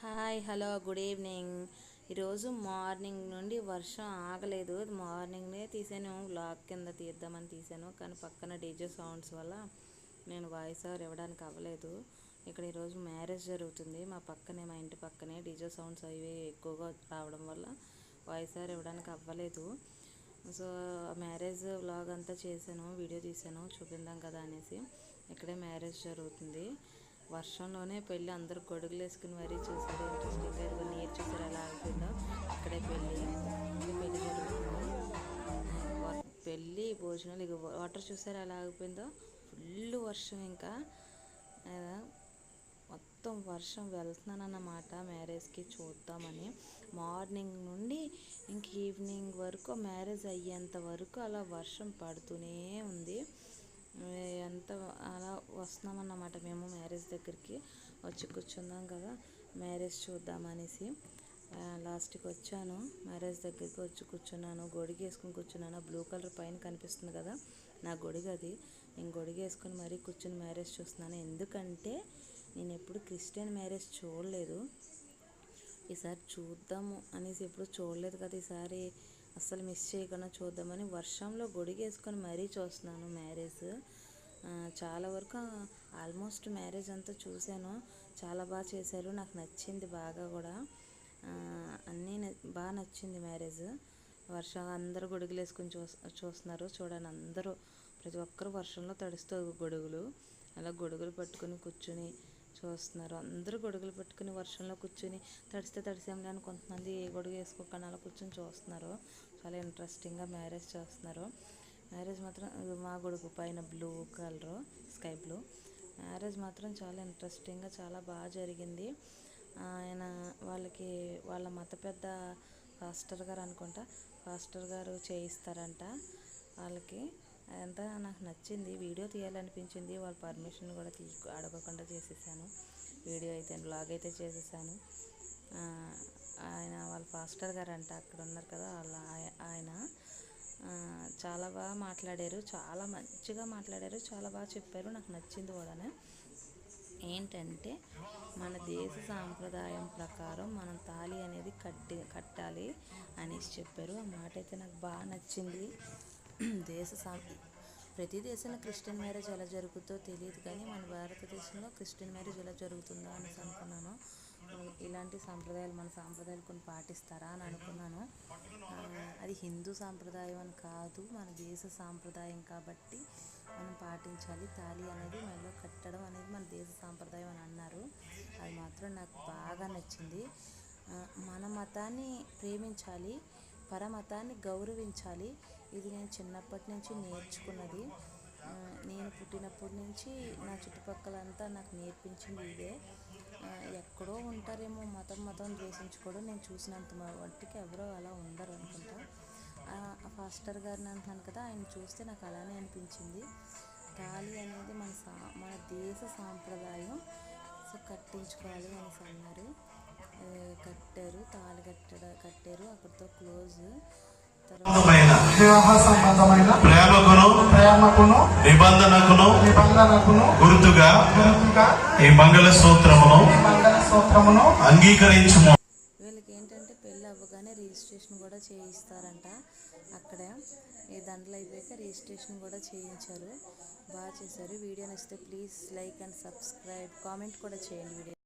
Hi hello good evening. ఈరోజు morning నుండి వర్షం ఆగలేదు. మార్నింగ్నే తీసాను, వ్లాగ్ కింద తీద్దామని తీసాను, కానీ పక్కన డీజే సౌండ్స్ వల్ల నేను వాయిస్ ఓవర్ ఇవ్వడానికి అవ్వలేదు. ఇక్కడ ఈరోజు మ్యారేజ్ జరుగుతుంది మా పక్కనే, మా ఇంటి పక్కనే. డీజే సౌండ్స్ అవి ఎక్కువగా రావడం వల్ల వాయిస్ ఓవర్ ఇవ్వడానికి అవ్వలేదు. సో మ్యారేజ్ వ్లాగ్ అంతా చేశాను, వీడియో తీసాను, చూపిందాం కదా అనేసి. ఇక్కడే మ్యారేజ్ జరుగుతుంది. వర్షంలోనే పెళ్ళి, అందరూ గొడుగులు వేసుకుని మరీ చూసారు. ఇంట్రెస్టింగ్గా ఇదిగో నీరు చూసారు ఎలా ఆగిపోయిందో. ఇక్కడే పెళ్ళి జరుగుతుంది. పెళ్ళి భోజనాలు, ఇక వాటర్ చూసారు ఎలా ఆగిపోయిందో. ఫుల్ వర్షం, ఇంకా మొత్తం వర్షం. వెళ్తున్నానన్నమాట మ్యారేజ్కి చూద్దామని. మార్నింగ్ నుండి ఇంక ఈవినింగ్ వరకు, మ్యారేజ్ అయ్యేంత వరకు అలా వర్షం పడుతూనే ఉంది. ఎంత అలా వస్తున్నామన్నమాట మేము మ్యారేజ్ దగ్గరికి. వచ్చి కూర్చుందాం కదా, మ్యారేజ్ చూద్దామనేసి లాస్ట్కి వచ్చాను. మ్యారేజ్ దగ్గరికి వచ్చి కూర్చున్నాను, గొడుగు వేసుకుని కూర్చున్నాను. బ్లూ కలర్ పైన కనిపిస్తుంది కదా, నా గొడుగు అది. నేను గొడుగు వేసుకుని మరీ కూర్చుని మ్యారేజ్ చూస్తున్నాను. ఎందుకంటే నేను ఎప్పుడు క్రిస్టియన్ మ్యారేజ్ చూడలేదు. ఈసారి చూద్దాము అనేసి, ఎప్పుడు చూడలేదు కదా, ఈసారి అస్సలు మిస్ చేయకుండా చూద్దామని వర్షంలో గొడుగేసుకొని మరీ చూస్తున్నాను మ్యారేజ్. చాలా వరకు ఆల్మోస్ట్ మ్యారేజ్ అంతా చూశాను. చాలా బాగా చేశారు, నాకు నచ్చింది బాగా కూడా. అన్నీ బాగా నచ్చింది మ్యారేజ్. వర్షం, అందరూ గొడుగులు వేసుకొని చూస్తున్నారు. చూడండి, అందరూ ప్రతి ఒక్కరు వర్షంలో తడుస్తూ గొడుగులు, అలా గొడుగులు పట్టుకుని కూర్చుని చూస్తున్నారు. అందరూ గొడుగులు పట్టుకుని వర్షంలో కూర్చుని తడిసేంలే అని కొంతమంది ఏ గొడుగు వేసుకోకుండా అలా కూర్చొని చూస్తున్నారు. చాలా ఇంట్రెస్టింగ్గా మ్యారేజ్ చేస్తున్నారు. మ్యారేజ్ మాత్రం, మా గొడుగు పైన blue colour, sky blue. Marriage మాత్రం చాలా ఇంట్రెస్టింగ్గా, చాలా బాగా జరిగింది. ఆయన వాళ్ళ మత పెద్ద పాస్టర్ గారు అనుకుంటా, పాస్టర్ గారు చేయిస్తారంట వాళ్ళకి. అదంతా నాకు నచ్చింది, వీడియో తీయాలనిపించింది. వాళ్ళ పర్మిషన్ కూడా అడగకుండా చేసేసాను. వీడియో అయితే, బ్లాగ్ అయితే చేసేసాను. ఆయన వాళ్ళ పాస్టర్ గారు అంట, అక్కడ ఉన్నారు కదా ఆయన. చాలా బాగా మాట్లాడారు, చాలా మంచిగా మాట్లాడారు, చాలా బాగా చెప్పారు. నాకు నచ్చింది కూడా. ఏంటంటే మన దేశ సాంప్రదాయం ప్రకారం మనం తాళి అనేది కట్టాలి అనేసి చెప్పారు. ఆ మాట అయితే నాకు బాగా నచ్చింది. ప్రతి దేశంలో క్రిస్టియన్ మ్యారేజ్ ఎలా జరుగుతుందో తెలియదు, కానీ మన భారతదేశంలో క్రిస్టియన్ మ్యారేజ్ ఎలా జరుగుతుందో అనేసి అనుకున్నాను. ఇలాంటి సాంప్రదాయాలు, మన సాంప్రదాయాలు కొన్ని పాటిస్తారా అని అనుకున్నాను. అది హిందూ సాంప్రదాయం అని కాదు, మన దేశ సాంప్రదాయం కాబట్టి మనం పాటించాలి. తాళి అనేది మెడలో కట్టడం అనేది మన దేశ సాంప్రదాయం అని అన్నారు. అది మాత్రం నాకు బాగా నచ్చింది. మన మతాన్ని ప్రేమించాలి, పరమతాన్ని గౌరవించాలి. ఇది నేను చిన్నప్పటి నుంచి నేర్చుకున్నది. నేను పుట్టినప్పటి నుంచి నా చుట్టుపక్కలంతా నాకు నేర్పించింది ఇదే. ఎక్కడో ఉంటారేమో మతం ద్వేషించుకోవడం, నేను చూసినంత మట్టికి ఎవరో అలా ఉండరు అనుకుంటా. ఆ పాస్టర్ గారిని అంటున్నాను కదా, ఆయన చూస్తే నాకు అలానే అనిపించింది. తాళి అనేది మన దేశ సాంప్రదాయం, సో కట్టించుకోవాలి అనేసి అన్నారు. కట్టారు, తాళి కట్టారు, అక్కడితో క్లోజ్. వివాహ సంబంధమైన ప్రేమకును నిబంధనకును గుర్తుగా ఈ మంగళసూత్రమును అంగీకరించుము. వీళ్ళకి ఏంటంటే పెళ్ళి అవ్వగానే రిజిస్ట్రేషన్ కూడా చేయిస్తారంట. అక్కడే ఈ దండలు అయిపోయాక రిజిస్ట్రేషన్ కూడా చేయించారు. బాగా చేశారు. వీడియో నచ్చితే please like and subscribe, comment కూడా చేయండి. వీడియో